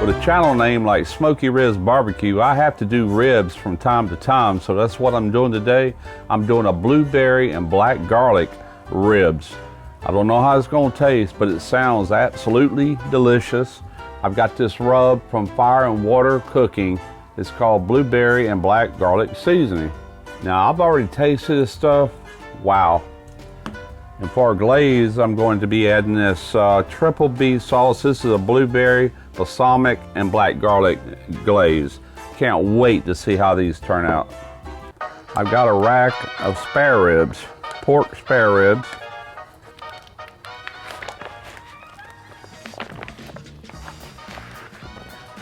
With a channel name like Smoky Ribs Barbecue, I have to do ribs from time to time, so that's what I'm doing today. I'm doing a blueberry and black garlic ribs. I don't know how it's gonna taste, but it sounds absolutely delicious. I've got this rub from Fire and Water Cooking. It's called blueberry and black garlic seasoning. Now, I've already tasted this stuff. Wow. And for our glaze, I'm going to be adding this triple B sauce. This is a blueberry, balsamic, and black garlic glaze. Can't wait to see how these turn out. I've got a rack of spare ribs, pork spare ribs.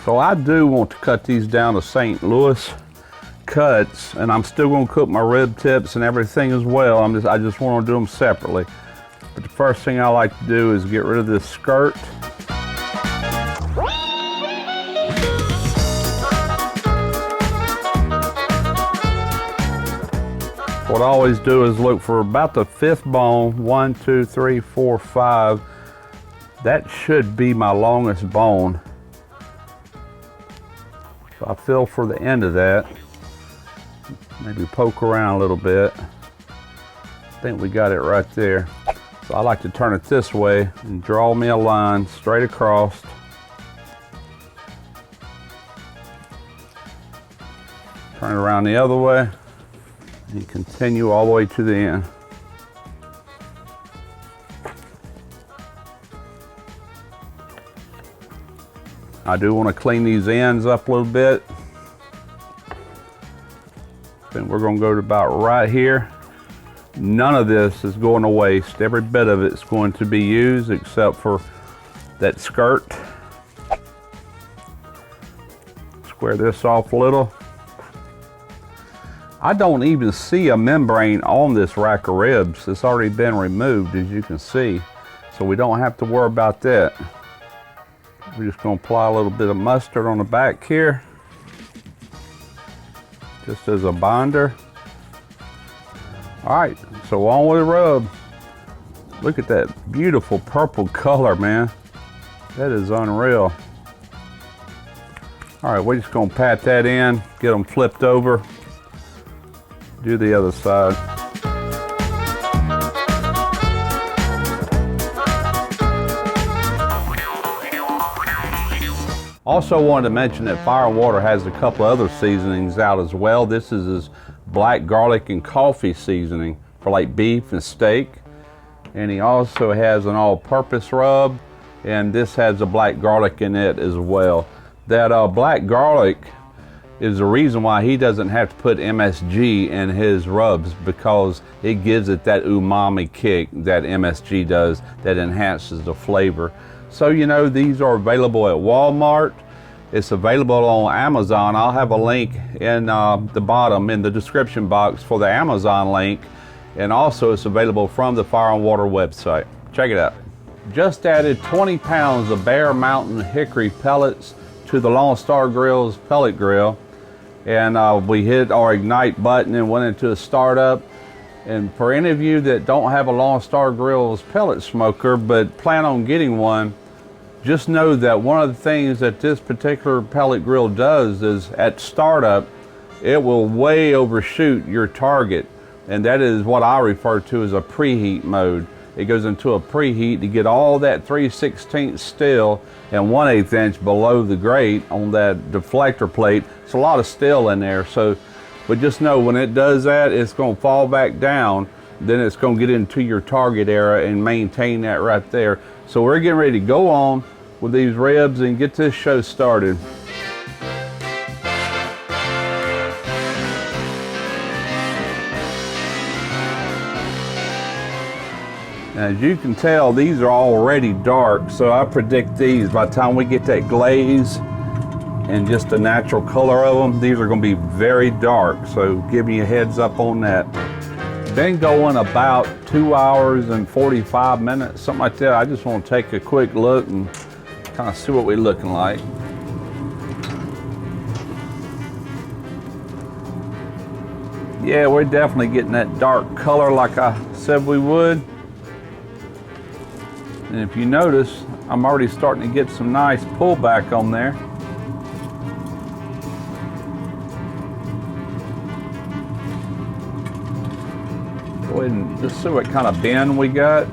So I do want to cut these down to St. Louis cuts, and I'm still going to cook my rib tips and everything as well. I just want to do them separately. But the first thing I like to do is get rid of this skirt. What I always do is look for about the 5th bone. 1, 2, 3, 4, 5. That should be my longest bone. So I feel for the end of that. Maybe poke around a little bit. I think we got it right there. So I like to turn it this way and draw me a line straight across. Turn it around the other way and continue all the way to the end. I do want to clean these ends up a little bit. Then we're going to go to about right here. None of this is going to waste. Every bit of it's going to be used except for that skirt. Square this off a little. I don't even see a membrane on this rack of ribs. It's already been removed, as you can see. So we don't have to worry about that. We're just going to apply a little bit of mustard on the back here, just as a binder. All right, so on with the rub. Look at that beautiful purple color, man. That is unreal. All right, we're just gonna pat that in, get them flipped over, do the other side. Also wanted to mention that Fire and Water has a couple other seasonings out as well. This is his black garlic and coffee seasoning for like beef and steak. And he also has an all-purpose rub, and this has a black garlic in it as well. That black garlic is the reason why he doesn't have to put MSG in his rubs, because it gives it that umami kick that MSG does that enhances the flavor. So, you know, these are available at Walmart. It's available on Amazon. I'll have a link in the bottom in the description box for the Amazon link. And also it's available from the Fire and Water website. Check it out. Just added 20 pounds of Bear Mountain hickory pellets to the Lone Star Grillz pellet grill. And we hit our ignite button and went into a startup. And for any of you that don't have a Lone Star Grillz pellet smoker but plan on getting one, just know that one of the things that this particular pellet grill does is at startup, it will way overshoot your target. And that is what I refer to as a preheat mode. It goes into a preheat to get all that 3/16 steel and 1/8 inch below the grate on that deflector plate. It's a lot of steel in there. So, but just know when it does that, it's gonna fall back down. Then it's gonna get into your target area and maintain that right there. So we're getting ready to go on with these ribs and get this show started. As you can tell, these are already dark, so I predict these, by the time we get that glaze and just the natural color of them, these are gonna be very dark, so give me a heads up on that. Been going about 2 hours and 45 minutes, something like that. I just want to take a quick look and kind of see what we're looking like. Yeah, we're definitely getting that dark color like I said we would. And if you notice, I'm already starting to get some nice pullback on there. Go ahead and just see what kind of bend we got.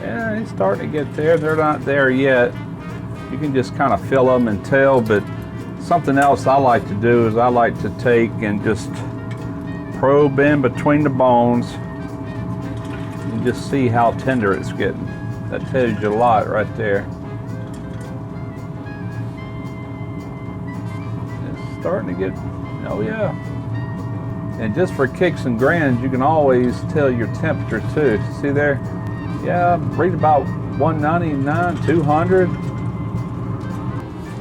Yeah, it's starting to get there. They're not there yet. You can just kind of feel them and tell, but something else I like to do is I like to take and just probe in between the bones and just see how tender it's getting. That tells you a lot right there. It's starting to get, oh yeah. And just for kicks and grins, you can always tell your temperature too. See there? Yeah, read about 199, 200.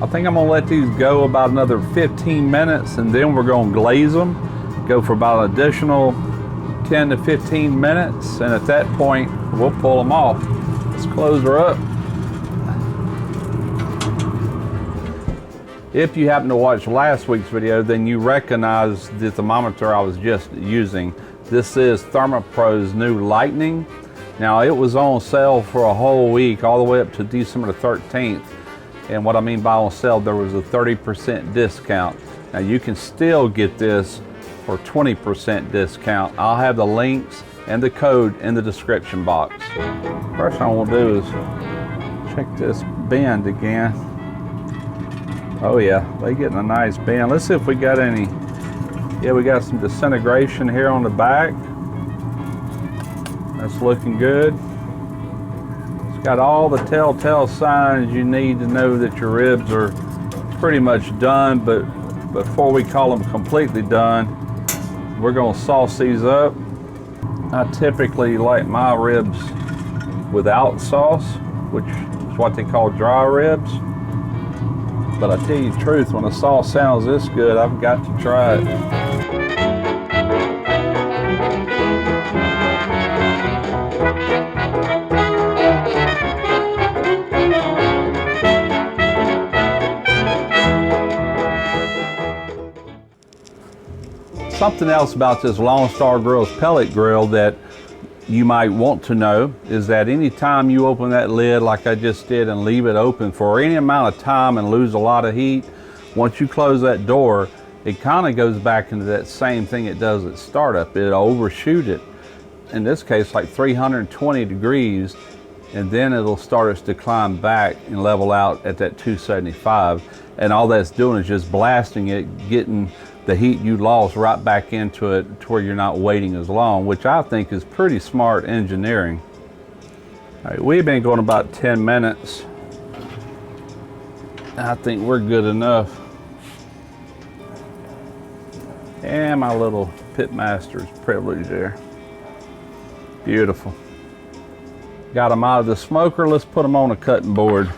I think I'm gonna let these go about another 15 minutes and then we're gonna glaze them. Go for about an additional 10 to 15 minutes, and at that point, we'll pull them off. Let's close her up. If you happen to watch last week's video, then you recognize the thermometer I was just using. This is ThermoPro's new Lightning. Now, it was on sale for a whole week, all the way up to December the 13th. And what I mean by on sale, there was a 30% discount. Now, you can still get this for 20% discount. I'll have the links and the code in the description box. First thing I want to do is check this bend again. Oh yeah, they getting a nice bend. Let's see if we got any. Yeah, we got some disintegration here on the back. That's looking good. It's got all the telltale signs you need to know that your ribs are pretty much done, but before we call them completely done, we're gonna sauce these up. I typically like my ribs without sauce, which is what they call dry ribs. But I tell you the truth, when a sauce sounds this good, I've got to try it. Something else about this Lone Star Grillz pellet grill that you might want to know is that anytime you open that lid like I just did and leave it open for any amount of time and lose a lot of heat, once you close that door, it kind of goes back into that same thing it does at startup. It'll overshoot it. In this case, like 320 degrees, and then it'll start its decline back and level out at that 275. And all that's doing is just blasting it, getting the heat you lost right back into it to where you're not waiting as long, which I think is pretty smart engineering. All right, we've been going about 10 minutes. I think we're good enough. And my little pitmaster's privilege there. Beautiful. Got them out of the smoker. Let's put them on a cutting board.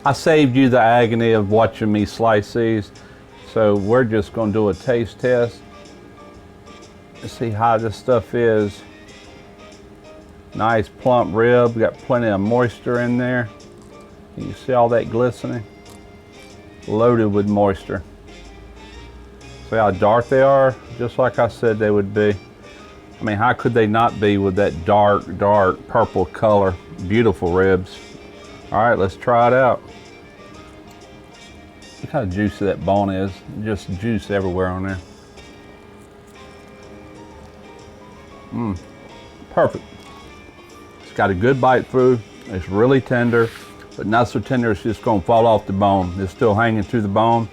I saved you the agony of watching me slice these, so we're just going to do a taste test to see how this stuff is. Nice plump rib, got plenty of moisture in there. Can you see all that glistening? Loaded with moisture. See how dark they are? Just like I said they would be. I mean, how could they not be with that dark purple color? Beautiful ribs. All right, let's try it out. Look how juicy that bone is. Just juice everywhere on there. Perfect. It's got a good bite through. It's really tender, but not so tender it's just gonna fall off the bone. It's still hanging through the bone.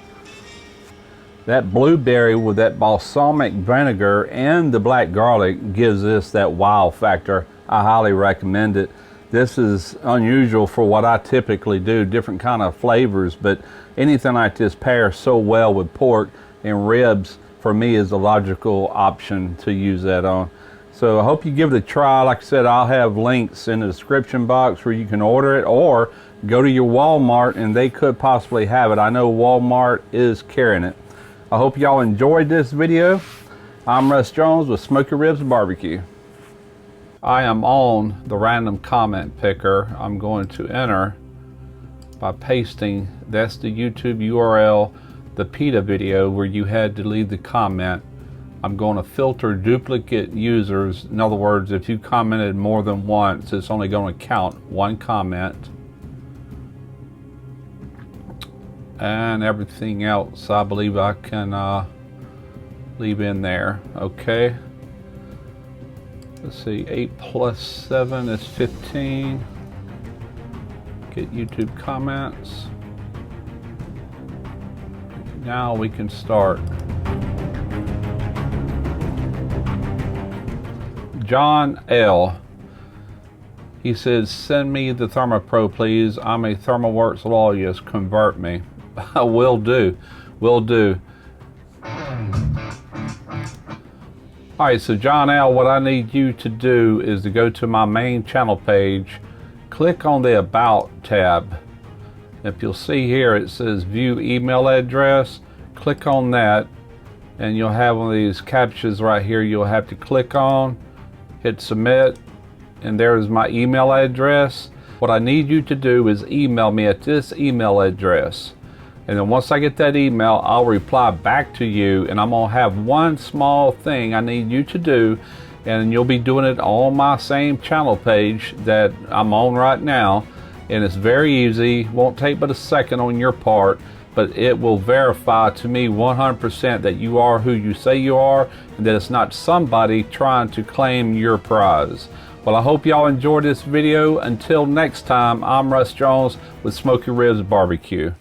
That blueberry with that balsamic vinegar and the black garlic gives this that wow factor. I highly recommend it. This is unusual for what I typically do, different kind of flavors, but anything like this pairs so well with pork, and ribs for me is a logical option to use that on. So I hope you give it a try. Like I said, I'll have links in the description box where you can order it, or go to your Walmart and they could possibly have it. I know Walmart is carrying it. I hope y'all enjoyed this video. I'm Russ Jones with Smoky Ribs Barbecue. I am on the random comment picker. I'm going to enter by pasting, that's the YouTube URL, the PETA video where you had to leave the comment. I'm going to filter duplicate users. In other words, if you commented more than once, it's only going to count one comment. And everything else, I believe I can leave in there. Okay. Let's see, 8 plus 7 is 15. Get YouTube comments. Now we can start. John L. He says, send me the ThermoPro, please. I'm a ThermoWorks lobbyist. Convert me. Will do. Will do. All right, so John L., what I need you to do is to go to my main channel page, click on the About tab. If you'll see here, it says View Email Address. Click on that, and you'll have one of these captchas right here you'll have to click on, hit Submit, and there's my email address. What I need you to do is email me at this email address. And then once I get that email, I'll reply back to you, and I'm gonna have one small thing I need you to do, and you'll be doing it on my same channel page that I'm on right now. And it's very easy, won't take but a second on your part, but it will verify to me 100% that you are who you say you are, and that it's not somebody trying to claim your prize. Well, I hope y'all enjoyed this video. Until next time, I'm Russ Jones with Smoky Ribs Barbecue.